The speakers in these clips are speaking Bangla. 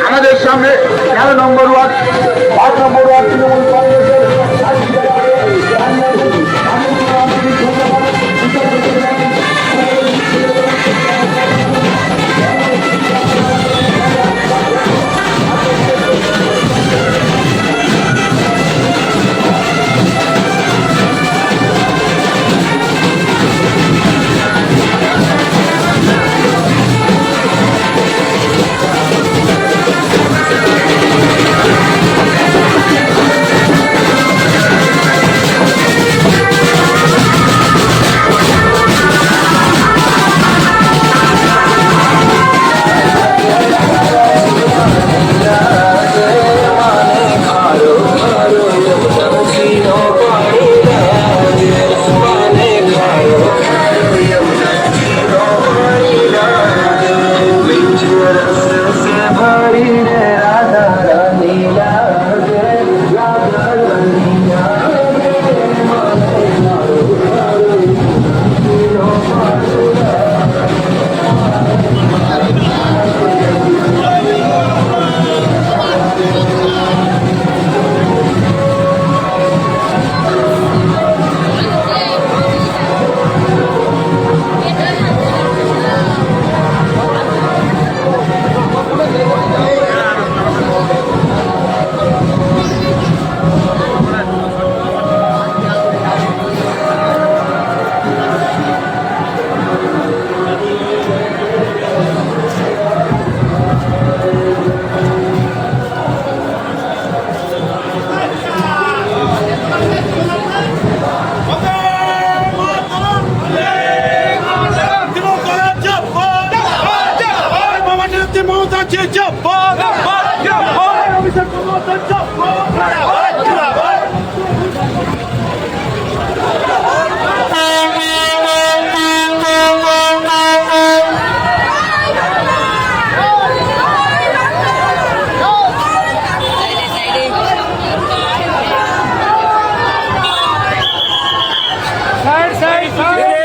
আমাদের সামনে 13 নম্বর ওয়ার্ড 5 নম্বর ওয়ার্ড তৃণমূল কংগ্রেসের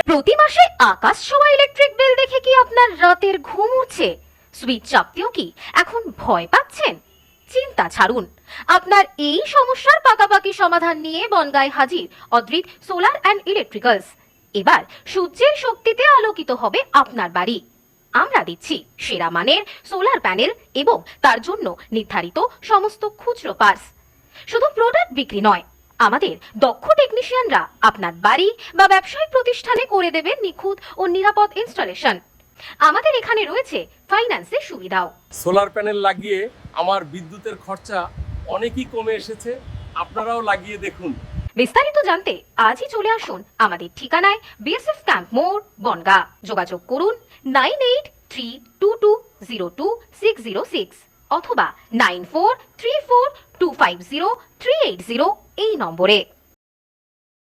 প্রতি মাসে আকাশ ছোঁয়া ইলেকট্রিক বিল দেখে কি আপনার রাতের ঘুম উড়ছে? সুইচ চাপতেও কি এখন ভয় পাচ্ছেন? চিন্তা ছাড়ুন, আপনার এই সমস্যার পাকাপাকি সমাধান নিয়ে বনগাঁয় হাজির অদ্রিত সোলার অ্যান্ড ইলেকট্রিক্যালস। এবার সূর্যের শক্তিতে আলোকিত হবে আপনার বাড়ি। আমরা দিচ্ছি সেরা মানের সোলার প্যানেল এবং তার জন্য নির্ধারিত সমস্ত খুচরো পার্টস। শুধু প্রোডাক্ট বিক্রি নয়, আমাদের দক্ষ টেকনিশিয়ানরা আপনার বাড়ি বা ব্যবসায়িক প্রতিষ্ঠানে করে দেবেন নিখুঁত ও নিরাপদ ইনস্টলেশন। আমাদের এখানে রয়েছে ফাইন্যান্সের সুবিধাও। সোলার প্যানেল লাগিয়ে আমার বিদ্যুতের খরচা অনেকই কমে এসেছে, আপনারাও লাগিয়ে দেখুন। বিস্তারিত জানতে আজই চলে আসুন আমাদের ঠিকানায়, বিএসএফ ক্যাম্প মোড়, বনগাঁ। যোগাযোগ করুন 9832202606 অথবা 9434250380 এই নম্বরে।